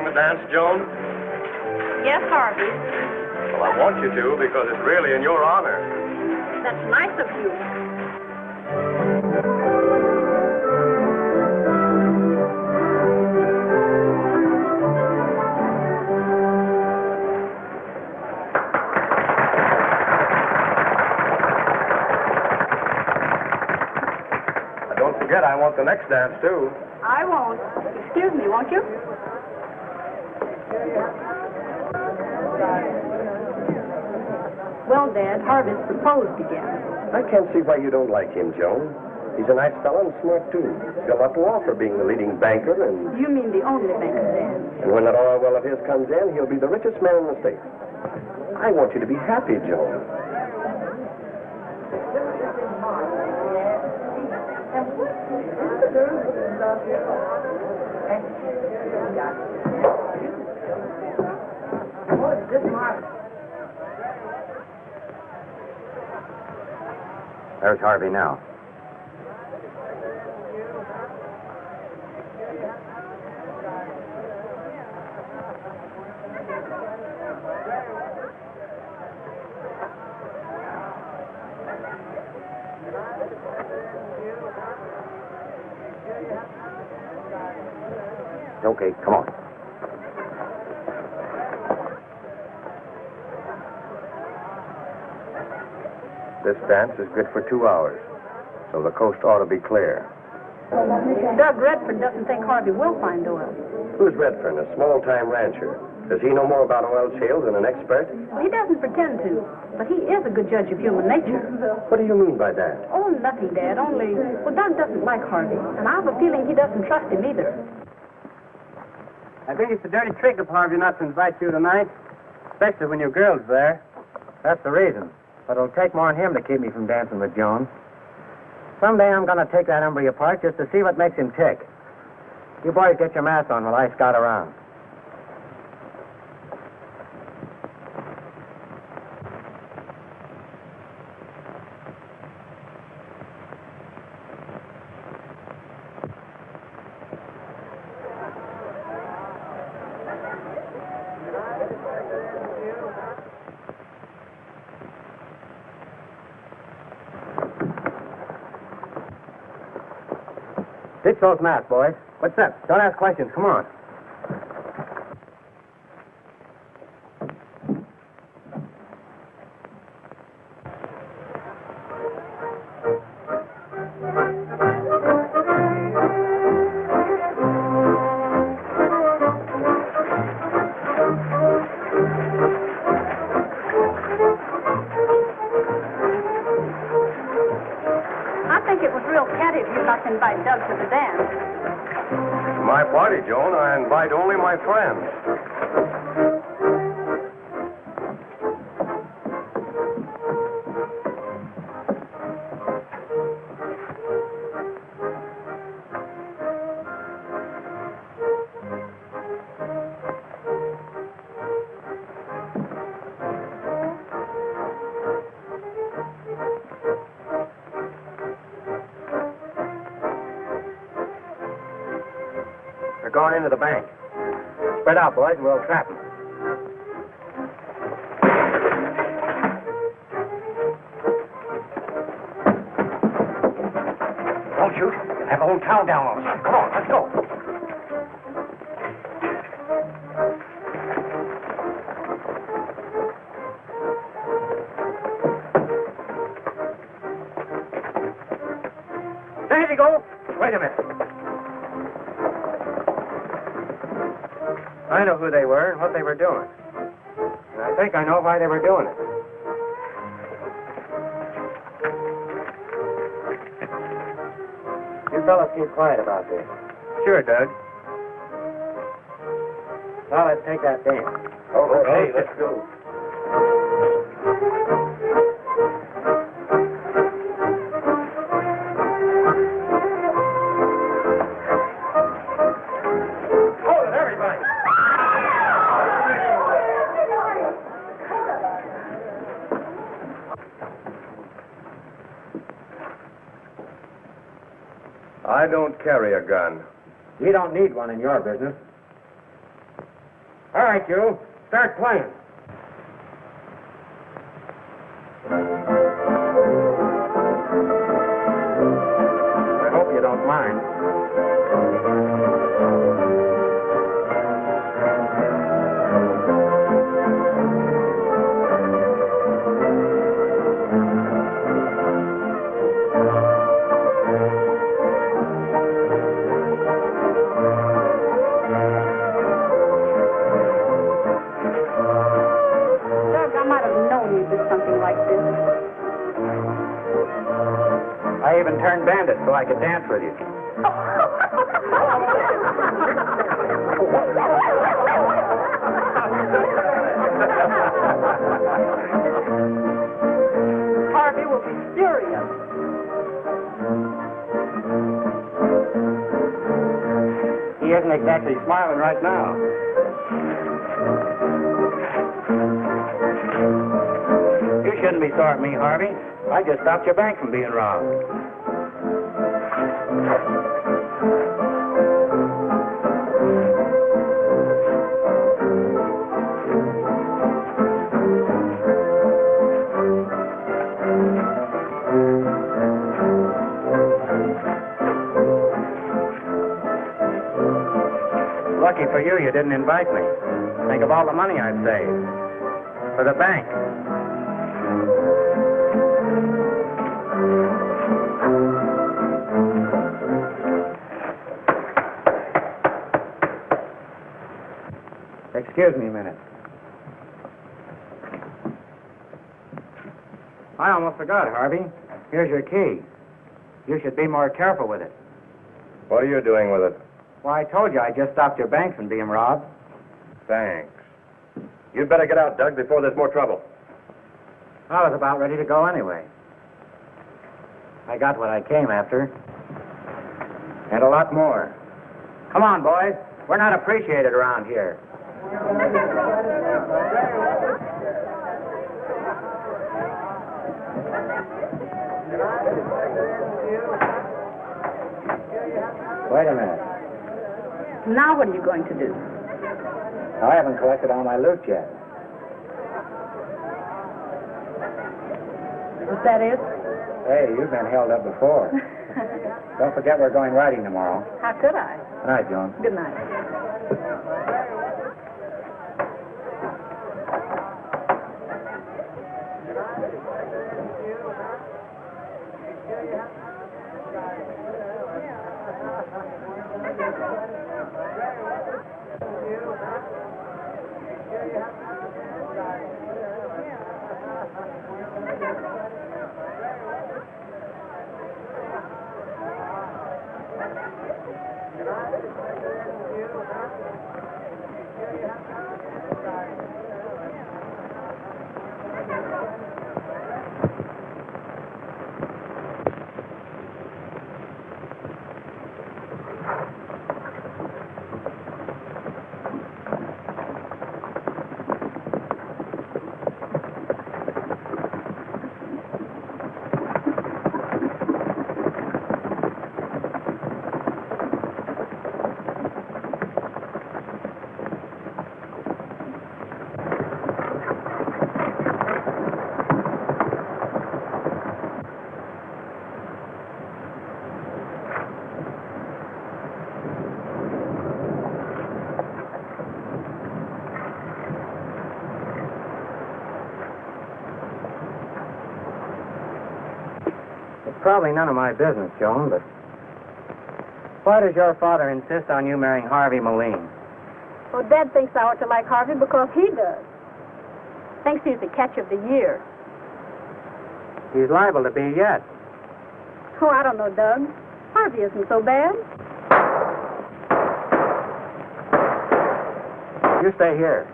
the dance, Joan? Yes, Harvey. Well, I want you to because it's really in your honor. That's nice of you. Don't forget, I want the next dance, too. I won't. Excuse me, won't you? Well, Dad, Harvey's proposed again. I can't see why you don't like him, Joan. He's a nice fellow and smart, too. He's got a lot to offer, being the leading banker and... You mean the only banker, Dad? And when that oil well of his comes in, he'll be the richest man in the state. I want you to be happy, Joan. There's Harvey now. Okay, come on. This dance is good for 2 hours, so the coast ought to be clear. Doug Redfern doesn't think Harvey will find oil. Who's Redfern, a small-time rancher? Does he know more about oil shales than an expert? Well, he doesn't pretend to, but he is a good judge of human nature. What do you mean by that? Oh, nothing, Dad, only... Well, Doug doesn't like Harvey, and I have a feeling he doesn't trust him either. I think it's a dirty trick of Harvey not to invite you tonight, especially when your girl's there. That's the reason. But it'll take more than him to keep me from dancing with Joan. Someday I'm going to take that hombre apart just to see what makes him tick. You boys get your masks on while I scout around. Ditch those masks, boys. What's up? Don't ask questions. Come on. Invite Doug to the dance. My party, Joan. I invite only my friends. They're going into the bank. Spread out, boys, and we'll trap them. Don't shoot. You'll have the whole town down on us. Come on, let's go. There you go. Wait a minute. I know who they were and what they were doing. And I think I know why they were doing it. You fellas keep quiet about this. Sure, Doug. Now let's take that dance. Okay, let's go. I don't carry a gun. You don't need one in your business. All right, you. Start playing. I hope you don't mind. I even turned bandit so I could dance with you. Harvey will be furious. He isn't exactly smiling right now. You shouldn't be sore at me, Harvey. I just stopped your bank from being robbed. Lucky for you, you didn't invite me. Think of all the money I've saved. For the bank. Excuse me a minute. I almost forgot, Harvey. Here's your key. You should be more careful with it. What are you doing with it? Well, I told you I just stopped your bank from being robbed. Thanks. You'd better get out, Doug, before there's more trouble. I was about ready to go anyway. I got what I came after. And a lot more. Come on, boys. We're not appreciated around here. Wait a minute. Now what are you going to do? I haven't collected all my loot yet. Is that it? Hey, you've been held up before. Don't forget we're going riding tomorrow. How could I? Good night, Joan. Good night. Probably none of my business, Joan, but why does your father insist on you marrying Harvey Meline? Well, Dad thinks I ought to like Harvey because he does. Thinks he's the catch of the year. He's liable to be yet. Oh, I don't know, Doug. Harvey isn't so bad. You stay here.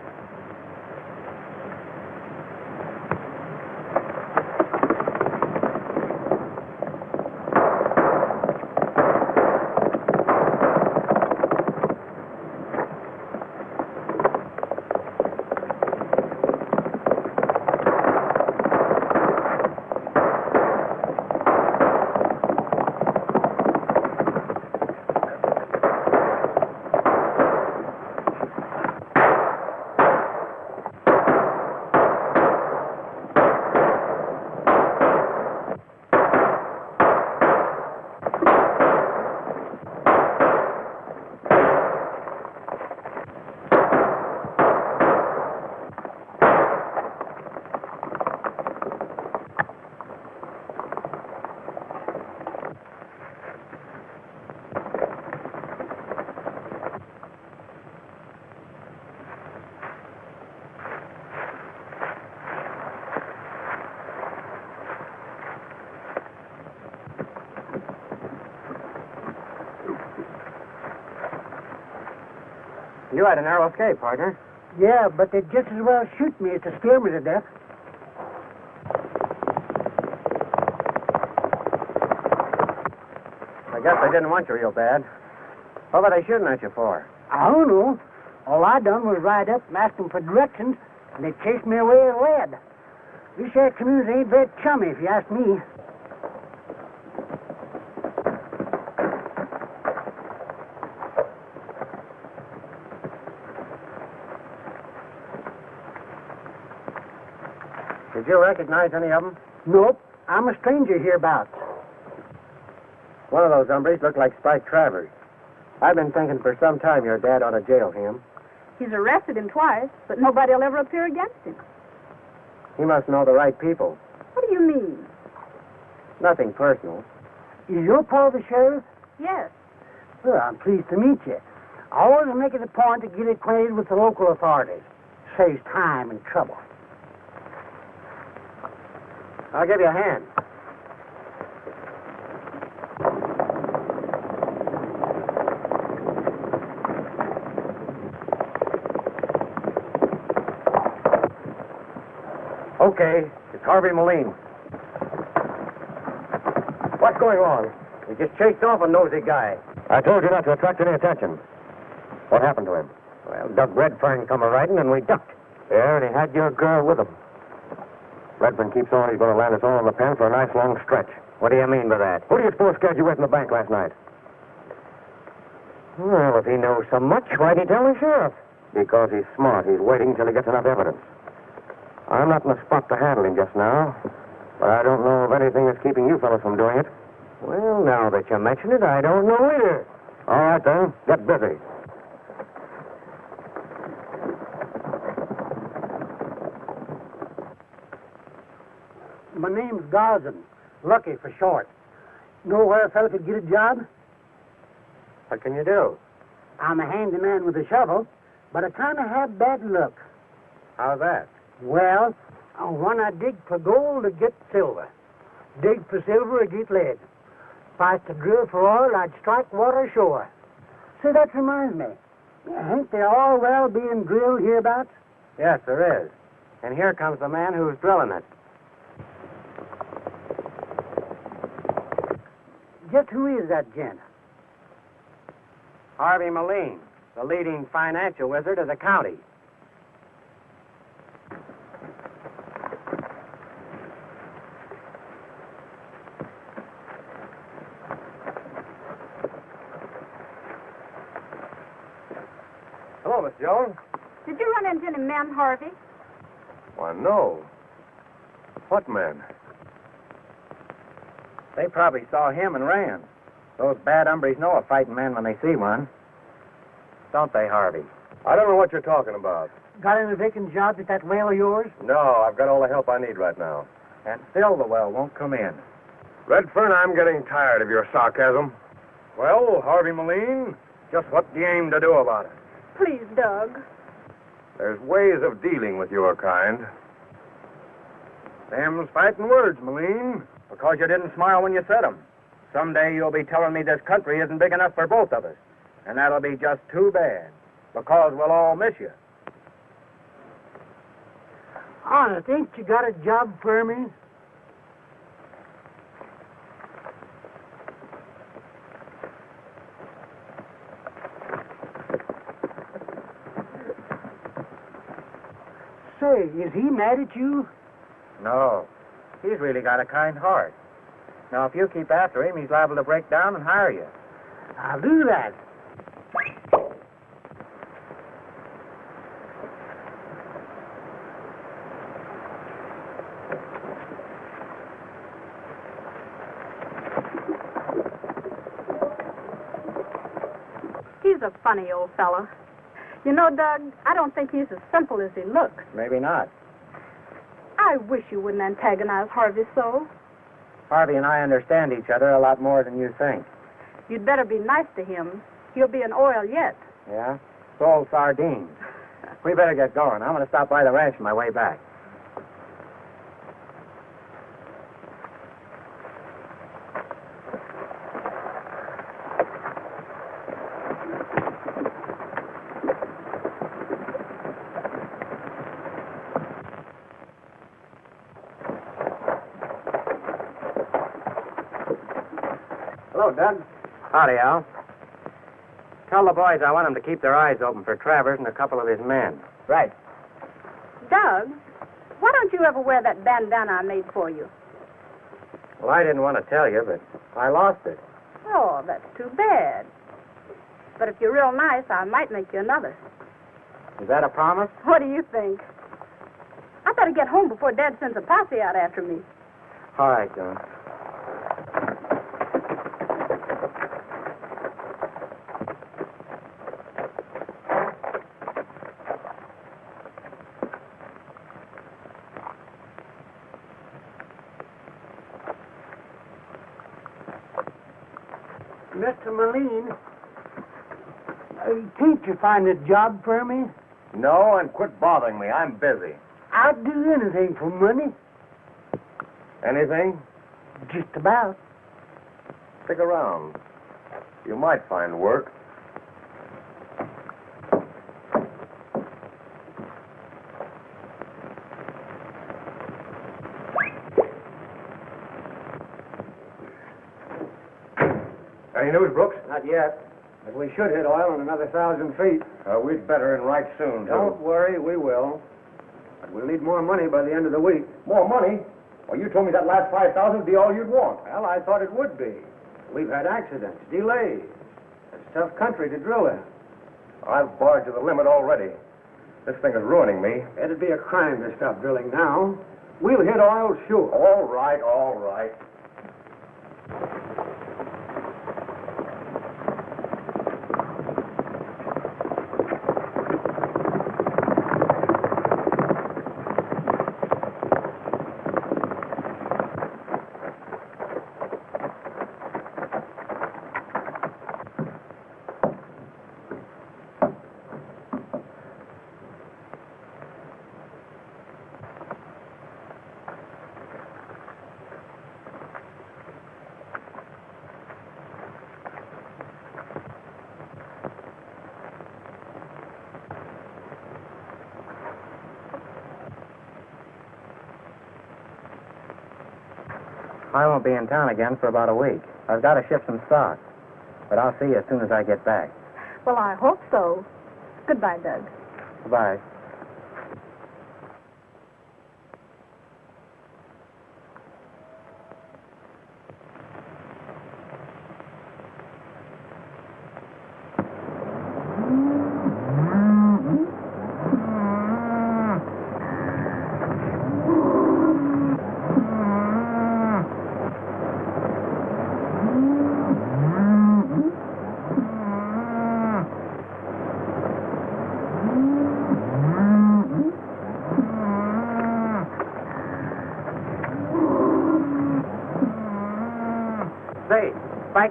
You had a narrow escape, partner. Yeah, but they'd just as well shoot me as to scare me to death. I guess they didn't want you real bad. What were they shooting at you for? I don't know. All I done was ride up and ask them for directions, and they chased me away and led. This here community ain't very chummy, if you ask me. Did you recognize any of them? Nope, I'm a stranger hereabouts. One of those hombres looked like Spike Travers. I've been thinking for some time your dad ought to jail him. He's arrested him twice, but nobody will ever appear against him. He must know the right people. What do you mean? Nothing personal. Is your pa the sheriff? Yes. Well, I'm pleased to meet you. I always make it a point to get acquainted with the local authorities. Saves time and trouble. I'll give you a hand. Okay, it's Harvey Meline. What's going on? We just chased off a nosy guy. I told you not to attract any attention. What happened to him? Well, Doug Redfern come a-riding and we ducked. Yeah, and he had your girl with him. Redfern keeps on. He's going to land us all in the pen for a nice long stretch. What do you mean by that? Who do you suppose scared you away from the bank last night? Well, if he knows so much, why'd he tell the sheriff? Because he's smart. He's waiting until he gets enough evidence. I'm not in the spot to handle him just now, but I don't know of anything that's keeping you fellows from doing it. Well, now that you mention it, I don't know either. All right, then. Get busy. My name's Gosden. Lucky for short. Know where a fella could get a job? What can you do? I'm a handyman with a shovel, but I kind of have bad luck. How's that? Well, when I dig for gold, I get silver. Dig for silver, I get lead. If I was to drill for oil, I'd strike water ashore. See, that reminds me. Ain't there all well being drilled hereabouts? Yes, there is. And here comes the man who's drilling it. Just who is that gent? Harvey Meline, the leading financial wizard of the county. Hello, Miss Jones. Did you run into any men, Harvey? Why, no. What man? They probably saw him and ran. Those bad hombres know a fighting man when they see one. Don't they, Harvey? I don't know what you're talking about. Got any vacant jobs at that well of yours? No, I've got all the help I need right now. And still the well won't come in. Redfern, I'm getting tired of your sarcasm. Well, Harvey Meline, just what do you aim to do about it? Please, Doug. There's ways of dealing with your kind. Them's fighting words, Meline, because you didn't smile when you said 'em. Someday you'll be telling me this country isn't big enough for both of us. And that'll be just too bad, because we'll all miss you. Honest, ain't you got a job for me? Say, is he mad at you? No, he's really got a kind heart. Now, if you keep after him, he's liable to break down and hire you. I'll do that. He's a funny old fella. You know, Doug, I don't think he's as simple as he looks. Maybe not. I wish you wouldn't antagonize Harvey so. Harvey and I understand each other a lot more than you think. You'd better be nice to him. He'll be in oil yet. Yeah? Sold sardines. We better get going. I'm going to stop by the ranch on my way back. Howdy, Al. Tell the boys I want them to keep their eyes open for Travers and a couple of his men. Right. Doug, why don't you ever wear that bandana I made for you? Well, I didn't want to tell you, but I lost it. Oh, that's too bad. But if you're real nice, I might make you another. Is that a promise? What do you think? I better get home before Dad sends a posse out after me. All right, John. Mr. Meline, can't you find a job for me? No, and quit bothering me. I'm busy. I'd do anything for money. Anything? Just about. Stick around. You might find work. Any news, Brooks? Not yet. But we should hit oil in another 1,000 feet. We'd better and right soon, Don't worry, we will. But we'll need more money by the end of the week. More money? Well, you told me that last 5,000 would be all you'd want. Well, I thought it would be. We've had accidents, delays. It's a tough country to drill in. I've barred to the limit already. This thing is ruining me. It'd be a crime to stop drilling now. We'll hit oil sure. All right, all right. I won't be in town again for about a week. I've got to ship some stock. But I'll see you as soon as I get back. Well, I hope so. Goodbye, Doug. Goodbye.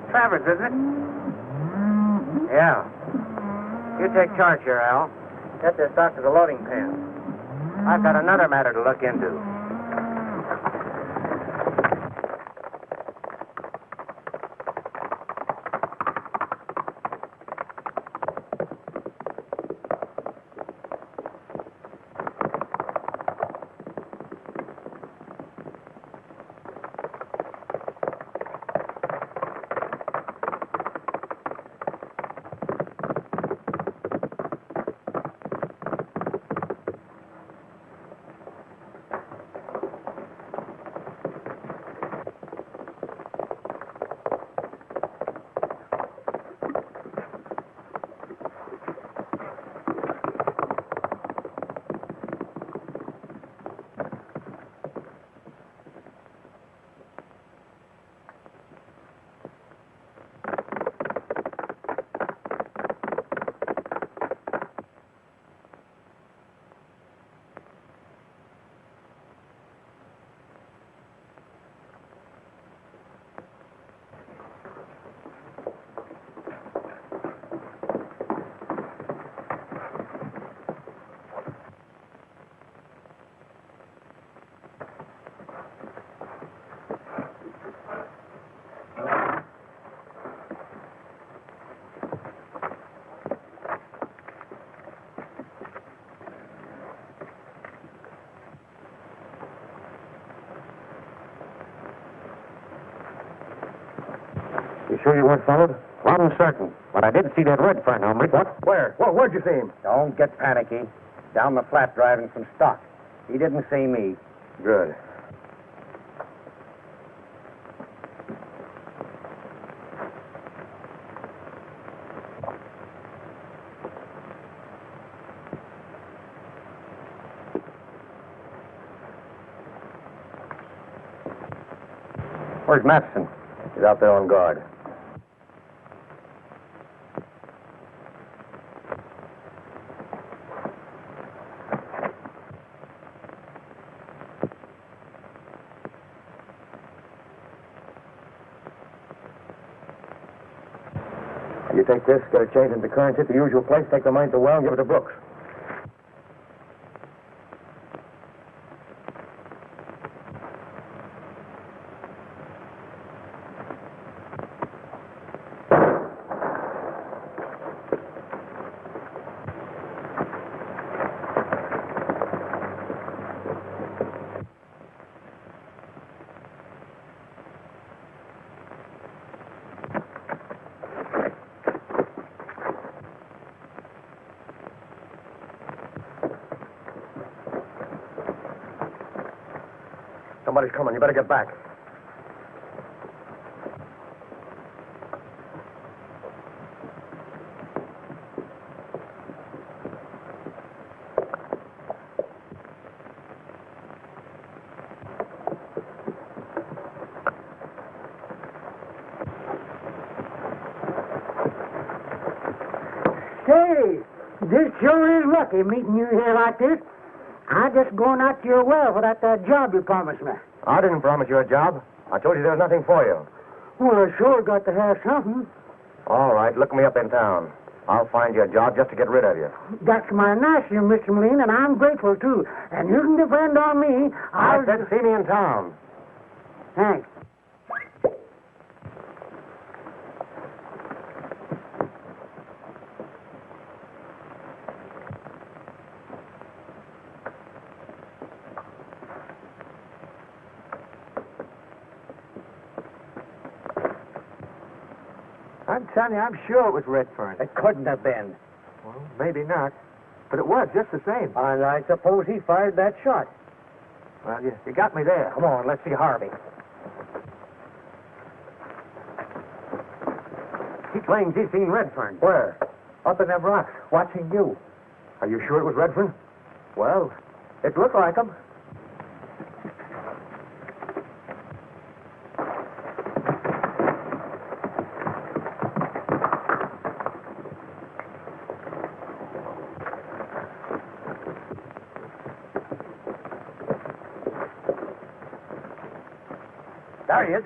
Travers, isn't it? Yeah. You take charge here, Al. Get this stock to the loading pen. I've got another matter to look into. You sure you weren't followed? Wasn't certain, but I did see that Redfern hombre. What? Where? Where'd you see him? Don't get panicky. Down the flat driving some stock. He didn't see me. Good. Where's Matheson? He's out there on guard. You take this, get it changed into currency at the usual place, take the money to the well, and give it to Brooks. Somebody's coming. You better get back. Say, this sure is lucky meeting you here like this. I just going out to your well for that job you promised me. I didn't promise you a job. I told you there was nothing for you. Well, I sure got to have something. All right, look me up in town. I'll find you a job just to get rid of you. That's my nice of you, Mr. Meline, and I'm grateful, too. And you can depend on me. I said see me in town. Thanks. I'm telling you, I'm sure it was Redfern. It couldn't have been. Well, maybe not. But it was, just the same. And I suppose he fired that shot. Well, you got me there. Come on, let's see Harvey. He claims he's seen Redfern. Where? Up in them rocks, watching you. Are you sure it was Redfern? Well, it looked like him. There he is.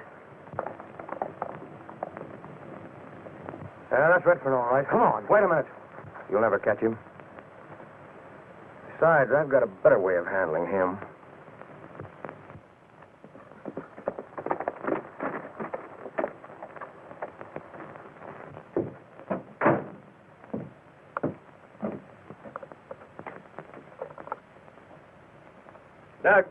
Yeah, that's Redfern, all right. Come on, wait a minute. You'll never catch him. Besides, I've got a better way of handling him. Doug.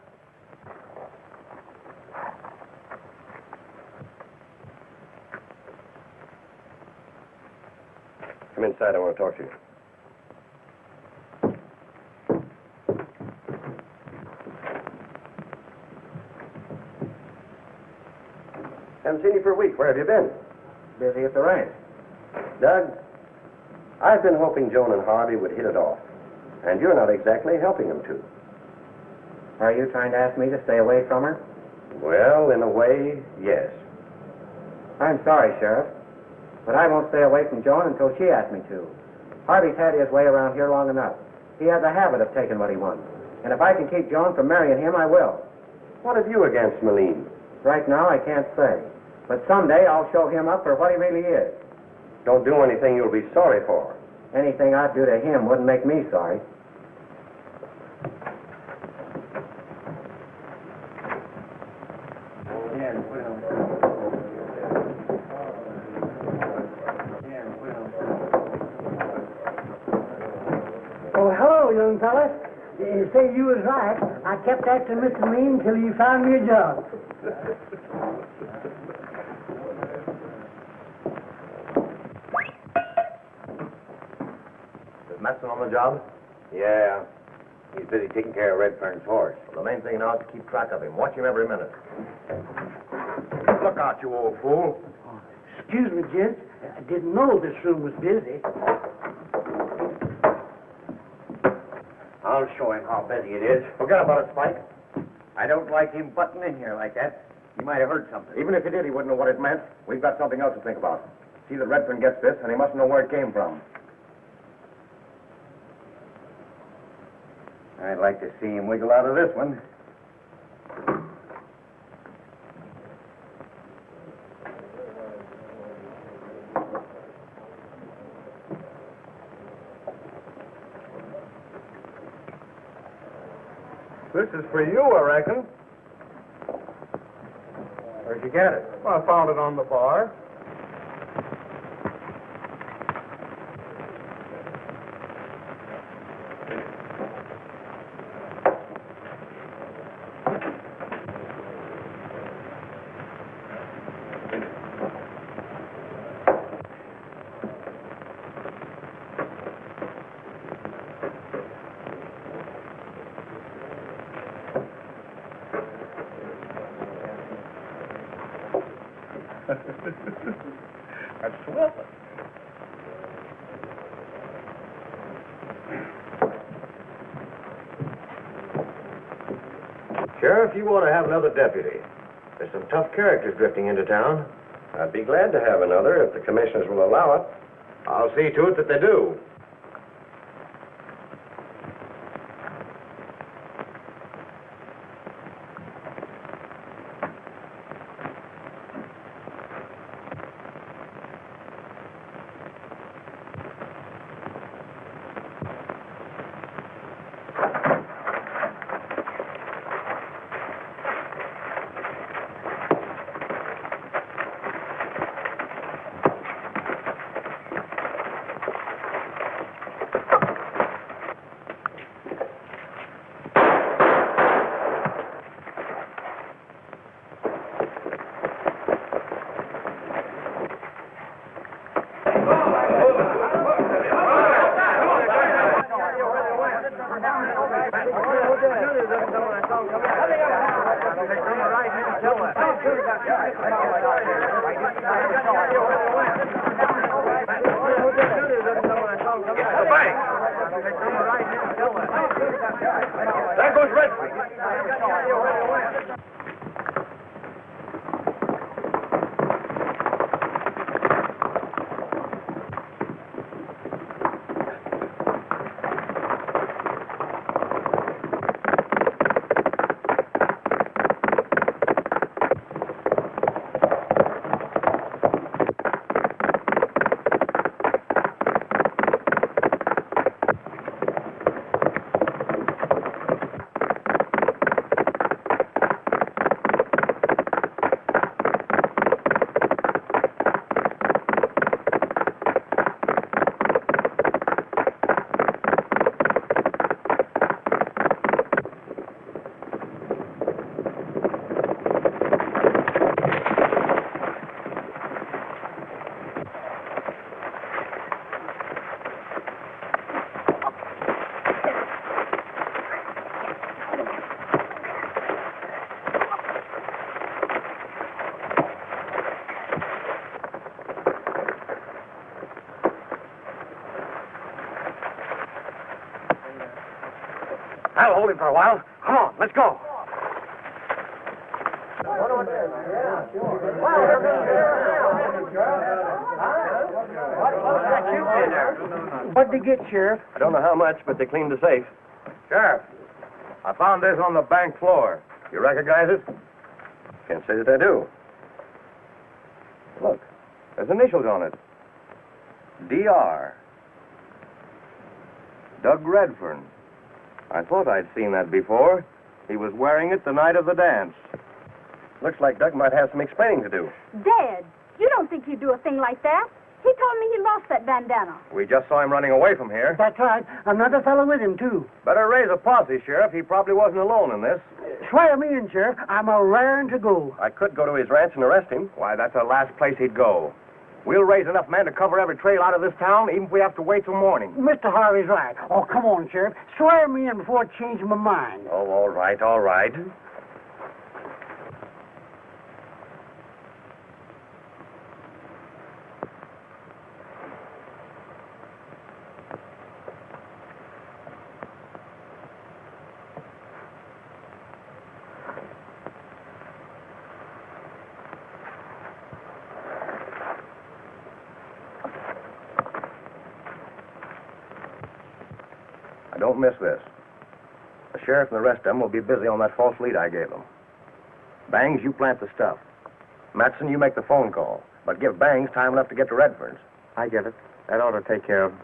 Come inside. I want to talk to you. Haven't seen you for a week. Where have you been? Busy at the ranch. Doug, I've been hoping Joan and Harvey would hit it off. And you're not exactly helping them to. Are you trying to ask me to stay away from her? Well, in a way, yes. I'm sorry, Sheriff. But I won't stay away from Joan until she asks me to. Harvey's had his way around here long enough. He has a habit of taking what he wants. And if I can keep Joan from marrying him, I will. What have you against Meline? Right now, I can't say. But someday I'll show him up for what he really is. Don't do anything you'll be sorry for. Anything I'd do to him wouldn't make me sorry. Oh, hello, young fella. Say, you was right. I kept asking Mr. Meline till he found me a job. Is Matson on the job? Yeah. He's busy taking care of Redfern's horse. Well, the main thing now is to keep track of him. Watch him every minute. Look out, you old fool. Excuse me, gents. I didn't know this room was busy. I'll show him how busy it is. Forget about it, Spike. I don't like him butting in here like that. He might have heard something. Even if he did, he wouldn't know what it meant. We've got something else to think about. See that Redfern gets this, and he must know where it came from. I'd like to see him wiggle out of this one. This is for you, I reckon. Where'd you get it? Well, I found it on the bar. That's swell. Sheriff, you ought to have another deputy. There's some tough characters drifting into town. I'd be glad to have another if the commissioners will allow it. I'll see to it that they do. There goes Redfern. I'll hold him for a while. Come on, let's go. What'd they get, Sheriff? I don't know how much, but they cleaned the safe. Sheriff, I found this on the bank floor. You recognize it? Can't say that I do. Look, there's initials on it. DR. Doug Redfern. I thought I'd seen that before. He was wearing it the night of the dance. Looks like Doug might have some explaining to do. Dad, you don't think he'd do a thing like that? He told me he lost that bandana. We just saw him running away from here. That's right. Another fellow with him, too. Better raise a posse, Sheriff. He probably wasn't alone in this. Swear me in, Sheriff. I'm a raring to go. I could go to his ranch and arrest him. Why, that's the last place he'd go. We'll raise enough men to cover every trail out of this town, even if we have to wait till morning. Mr. Harvey's right. Oh, come on, Sheriff. Swear me in before I change my mind. Oh, all right, all right. Don't miss this. The sheriff and the rest of them will be busy on that false lead I gave them. Bangs, you plant the stuff. Matson, you make the phone call. But give Bangs time enough to get to Redfern's. I get it. That ought to take care of him.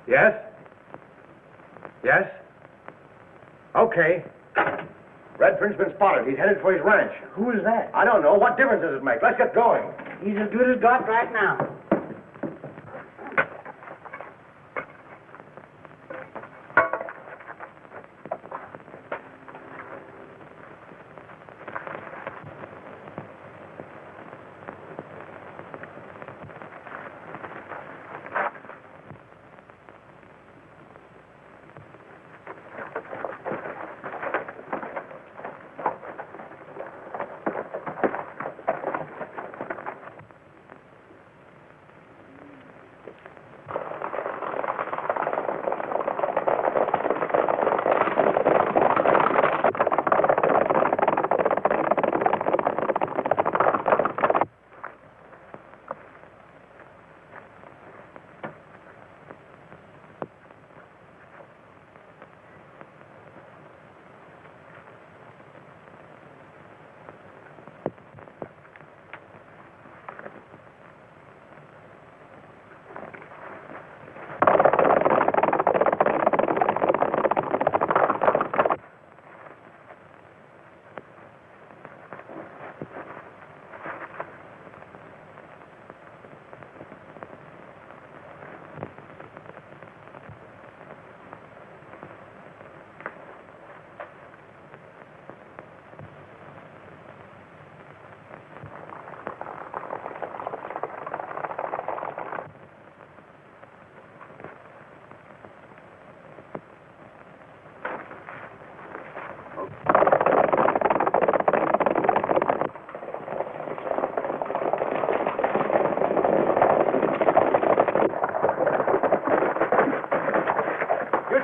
Yes? Yes? Okay. Redfern's been spotted. He's headed for his ranch. Who is that? I don't know. What difference does it make? Let's get going. He's as good as got right now.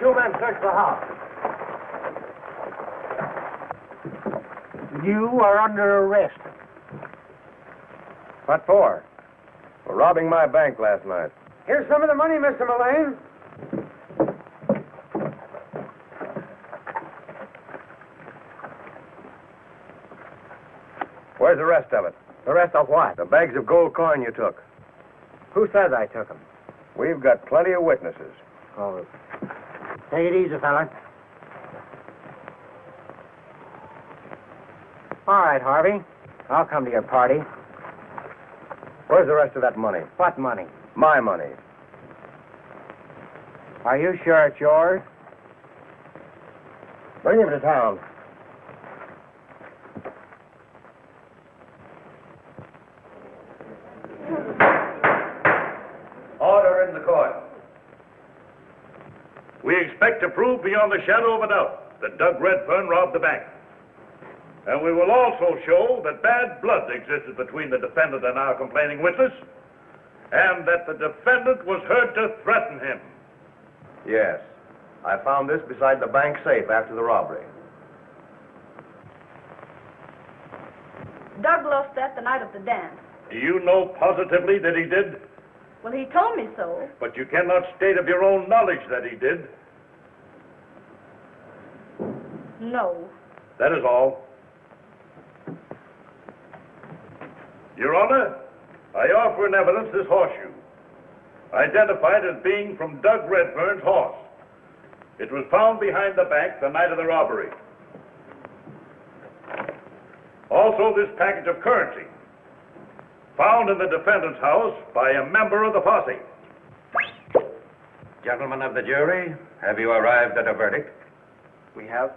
Two men search the house. You are under arrest. What for? For robbing my bank last night. Here's some of the money, Mr. Meline. Where's the rest of it? The rest of what? The bags of gold coin you took. Who says I took them? We've got plenty of witnesses. Oh, take it easy, fella. All right, Harvey. I'll come to your party. Where's the rest of that money? What money? My money. Are you sure it's yours? Bring him to town. in the court. We expect to prove beyond the shadow of a doubt that Doug Redfern robbed the bank. And we will also show that bad blood existed between the defendant and our complaining witness, and that the defendant was heard to threaten him. Yes. I found this beside the bank safe after the robbery. Doug lost that the night of the dance. Do you know positively that he did? Well, he told me so. But you cannot state of your own knowledge that he did. No. That is all. Your Honor, I offer in evidence this horseshoe, identified as being from Doug Redfern's horse. It was found behind the bank the night of the robbery. Also, this package of currency, found in the defendant's house by a member of the posse. Gentlemen of the jury, have you arrived at a verdict? We have.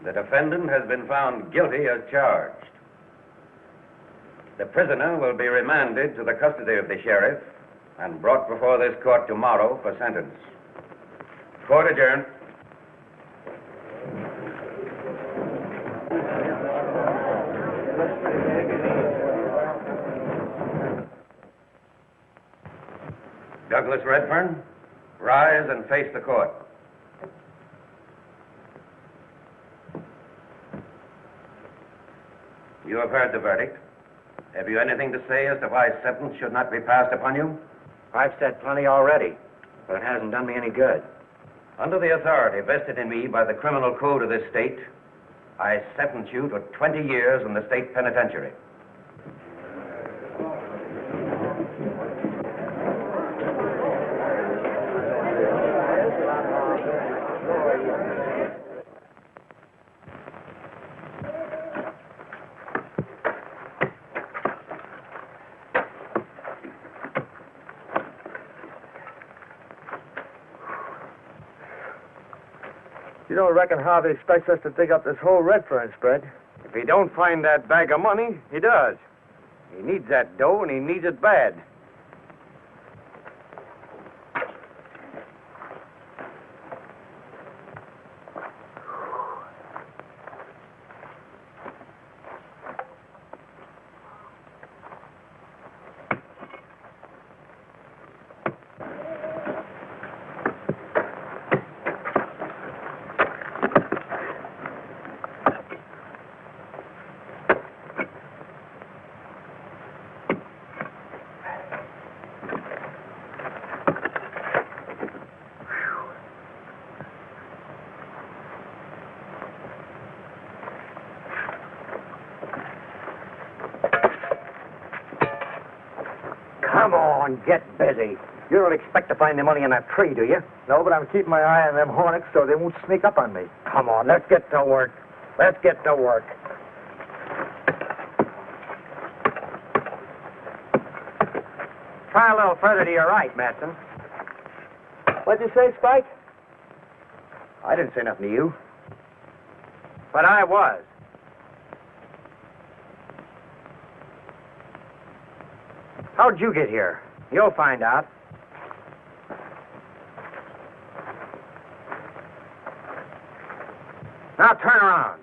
The defendant has been found guilty as charged. The prisoner will be remanded to the custody of the sheriff and brought before this court tomorrow for sentence. Court adjourned. Douglas Redfern, rise and face the court. You have heard the verdict. Have you anything to say as to why sentence should not be passed upon you? I've said plenty already, but it hasn't done me any good. Under the authority vested in me by the criminal code of this state, I sentence you to 20 years in the state penitentiary. You don't reckon Harvey expects us to dig up this whole Redfern spread? If he don't find that bag of money, he does. He needs that dough, and he needs it bad. Come on, get busy. You don't expect to find the money in that tree, do you? No, but I'm keeping my eye on them hornets so they won't sneak up on me. Come on, let's get to work. Let's get to work. Try a little further to your right, Matson. What'd you say, Spike? I didn't say nothing to you. But I was. How'd you get here? You'll find out. Now turn around.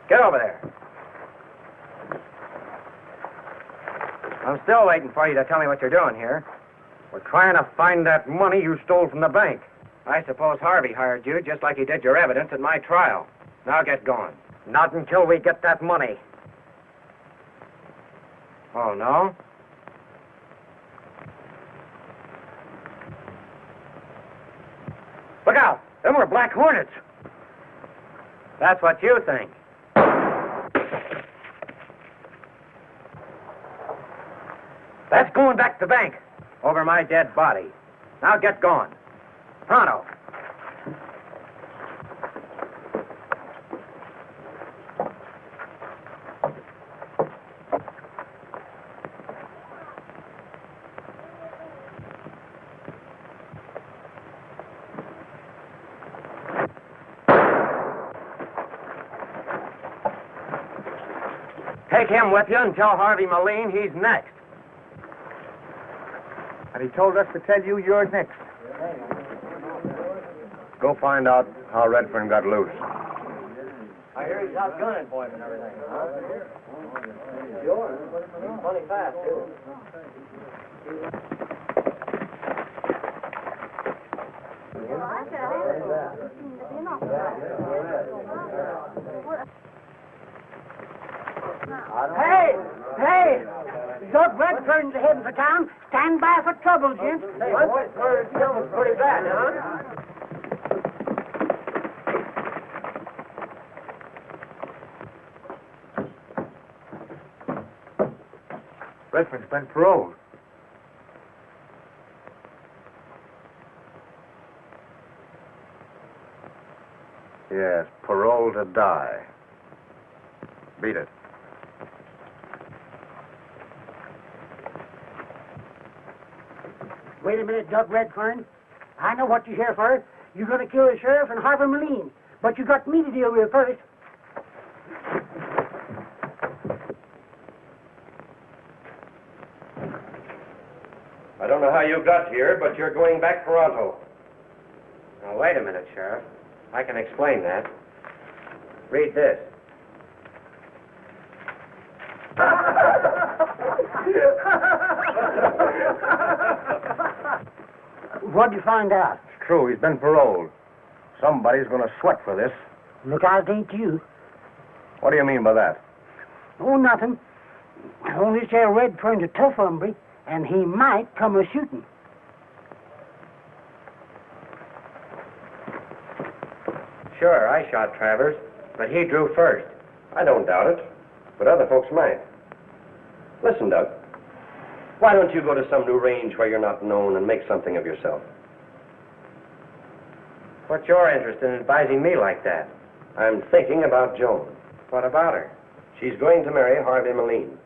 Get over there. I'm still waiting for you to tell me what you're doing here. We're trying to find that money you stole from the bank. I suppose Harvey hired you just like he did your evidence at my trial. Now get going. Not until we get that money. Oh, no? Look out! Them were black hornets. That's what you think. That's going back to the bank. Over my dead body. Now get going. Pronto. Take him with you and tell Harvey Meline he's next. And he told us to tell you you're next. Go find out how Redfern got loose. I hear he's outgunning boys and everything. Sure. He's plenty fast, too. Hey! Hey! Doug Redfern's heading for town. Stand by for trouble, gents. Hey, boys, we're still pretty bad, huh? Redfern's been paroled. Yes, paroled to die. Beat it. Wait a minute, Doug Redfern. I know what you're here for. You're going to kill the sheriff and Harvey Meline. But you got me to deal with first. I don't know how you got here, but you're going back Toronto. Now, wait a minute, Sheriff. I can explain that. Read this. What'd you find out? It's true, he's been paroled. Somebody's going to sweat for this. Look out, ain't you. What do you mean by that? Oh, nothing. Only say Redfern's a tough hombre, and he might come a-shooting. Sure, I shot Travers, but he drew first. I don't doubt it, but other folks might. Listen, Doug. Why don't you go to some new range where you're not known and make something of yourself? What's your interest in advising me like that? I'm thinking about Joan. What about her? She's going to marry Harvey Meline.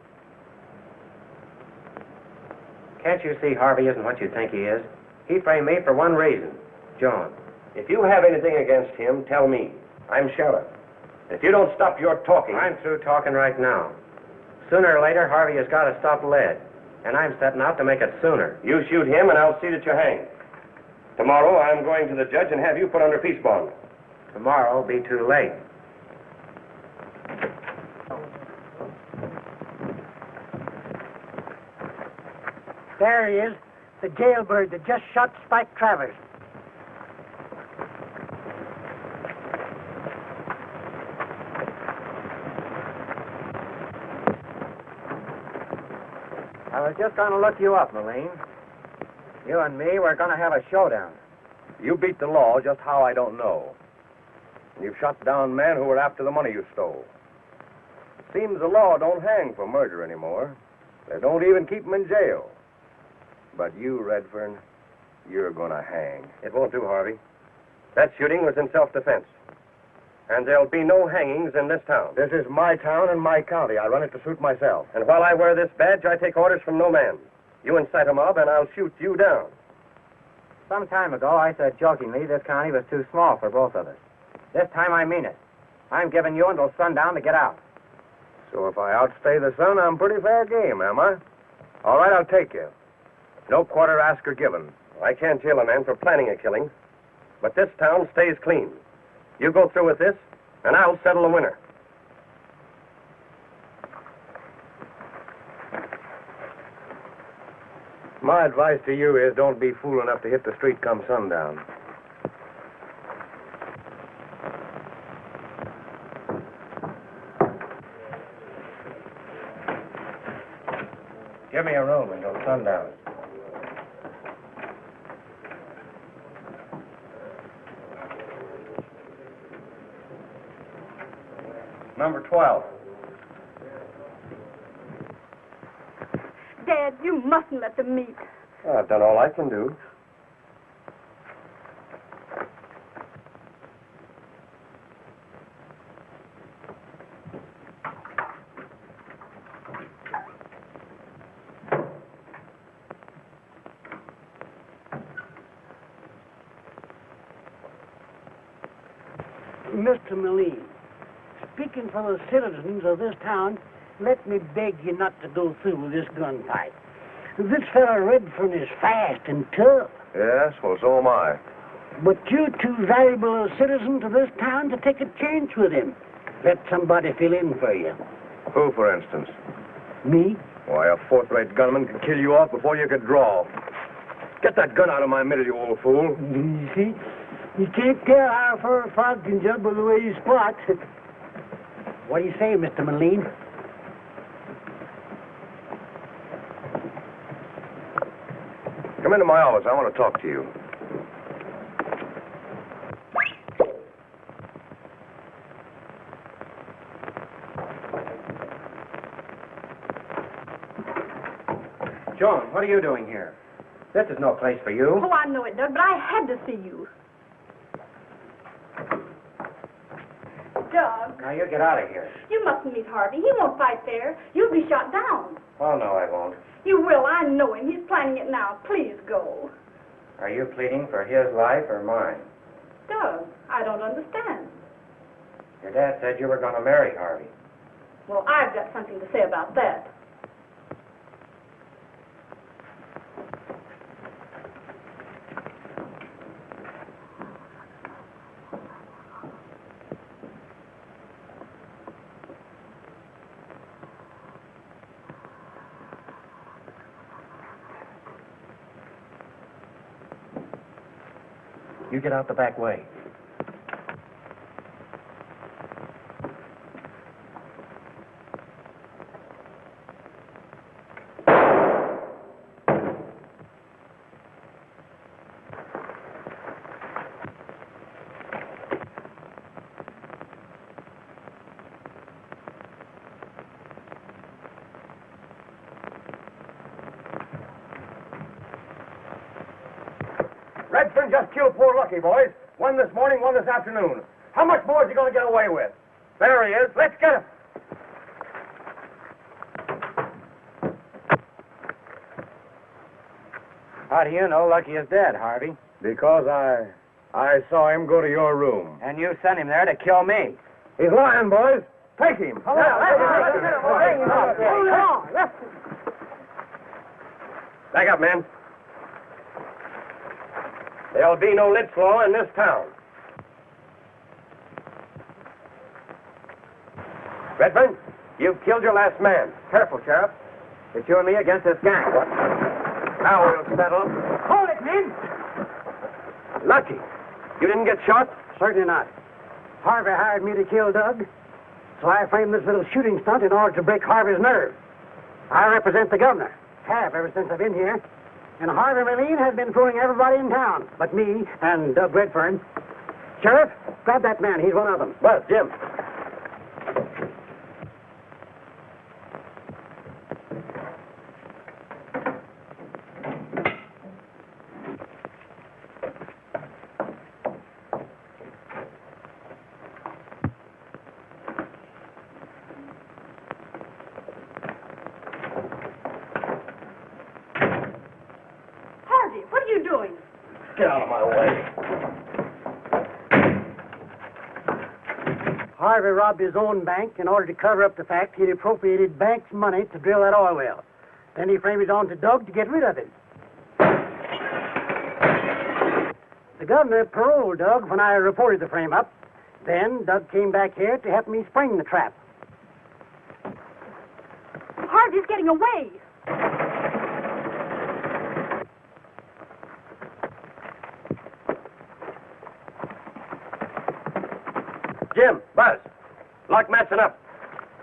Can't you see Harvey isn't what you think he is? He framed me for one reason. John. If you have anything against him, tell me. I'm sheriff. If you don't stop your talking... I'm through talking right now. Sooner or later, Harvey has got to stop lead. And I'm setting out to make it sooner. You shoot him, and I'll see that you're hanged. Tomorrow, I'm going to the judge and have you put under peace bond. Tomorrow will be too late. There he is, the jailbird that just shot Spike Travers. I was just going to look you up, Meline. You and me, we're going to have a showdown. You beat the law, just how I don't know. And you've shot down men who were after the money you stole. Seems the law don't hang for murder anymore. They don't even keep them in jail. But you, Redfern, you're gonna hang. It won't do, Harvey. That shooting was in self-defense. And there'll be no hangings in this town. This is my town and my county. I run it to suit myself. And while I wear this badge, I take orders from no man. You incite a mob, and I'll shoot you down. Some time ago, I said jokingly this county was too small for both of us. This time I mean it. I'm giving you until sundown to get out. So if I outstay the sun, I'm pretty fair game, am I? All right, I'll take you. No quarter asked or given. I can't jail a man for planning a killing. But this town stays clean. You go through with this, and I'll settle the winner. My advice to you is don't be fool enough to hit the street come sundown. Give me a room until sundown. Number 12. Dad, you mustn't let them meet. I've done all I can do. Mr. Meline, speaking for the citizens of this town, let me beg you not to go through with this gunfight. This fellow Redfern is fast and tough. Yes, well, so am I. But you're too valuable a citizen to this town to take a chance with him. Let somebody fill in for you. Who, for instance? Me? Why, a fourth-rate gunman could kill you off before you could draw. Get that gun out of my middle, you old fool. You see? You can't tell how far a fog can jump by the way you spot. What do you say, Mr. Meline? Come into my office. I want to talk to you. Joan, what are you doing here? This is no place for you. Oh, I know it, Doug, but I had to see you. Doug, Now, you get out of here. you mustn't meet Harvey. He won't fight there. You'll be shot down. Oh, no, I won't. You will. I know him. He's planning it now. Please go. Are you pleading for his life or mine? Doug, I don't understand. Your dad said you were going to marry Harvey. Well, I've got something to say about that. You get out the back way. Redfern just killed poor Lucky, boys. One this morning, one this afternoon. How much more is he going to get away with? There he is. Let's get him. How do you know Lucky is dead, Harvey? Because I saw him go to your room. And you sent him there to kill me. He's lying, boys. Take him. Come on. Back up, men. There'll be no lid law in this town. Redfern, you've killed your last man. Careful, Sheriff. It's you and me against this gang. What? Now we'll settle. Hold it, men! Lucky, you didn't get shot? Certainly not. Harvey hired me to kill Doug, so I framed this little shooting stunt in order to break Harvey's nerve. I represent the governor. Have ever since I've been here. And Harvey Meline has been fooling everybody in town, but me and Doug Redfern. Sheriff, grab that man. He's one of them. Well, Jim. What are you doing? Get out of my way. Harvey robbed his own bank in order to cover up the fact he'd appropriated bank's money to drill that oil well. Then he framed it on to Doug to get rid of him. The governor paroled Doug when I reported the frame-up. Then Doug came back here to help me spring the trap. Harvey's getting away. Jim, Buzz, lock Matson up.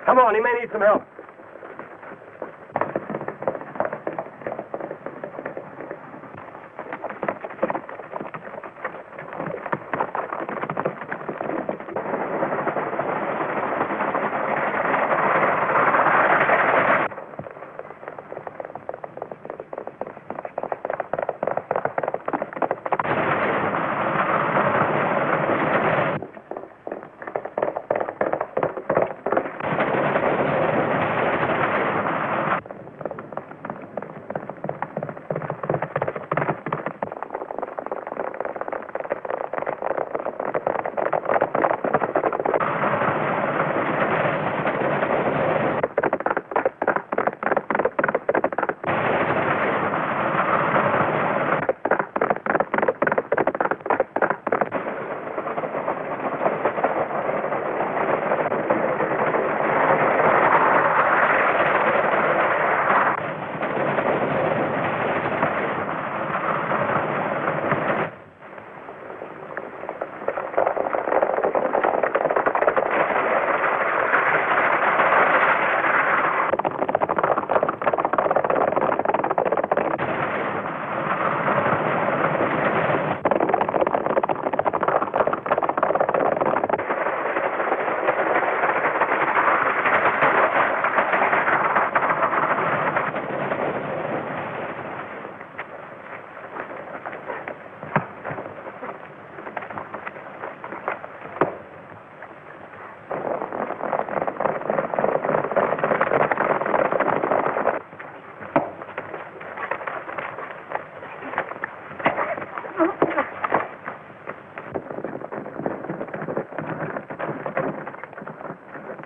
Come on, he may need some help.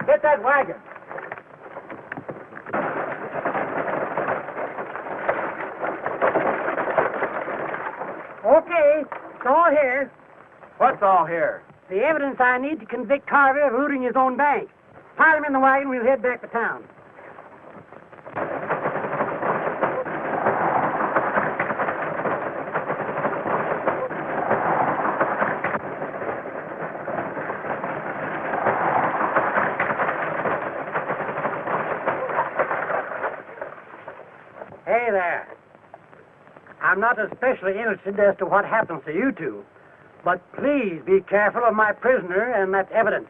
Get that wagon. Okay, it's all here. What's all here? The evidence I need to convict Harvey of looting his own bank. Pile him in the wagon, we'll head back to town. Hey there. I'm not especially interested as to what happens to you two, but please be careful of my prisoner and that evidence.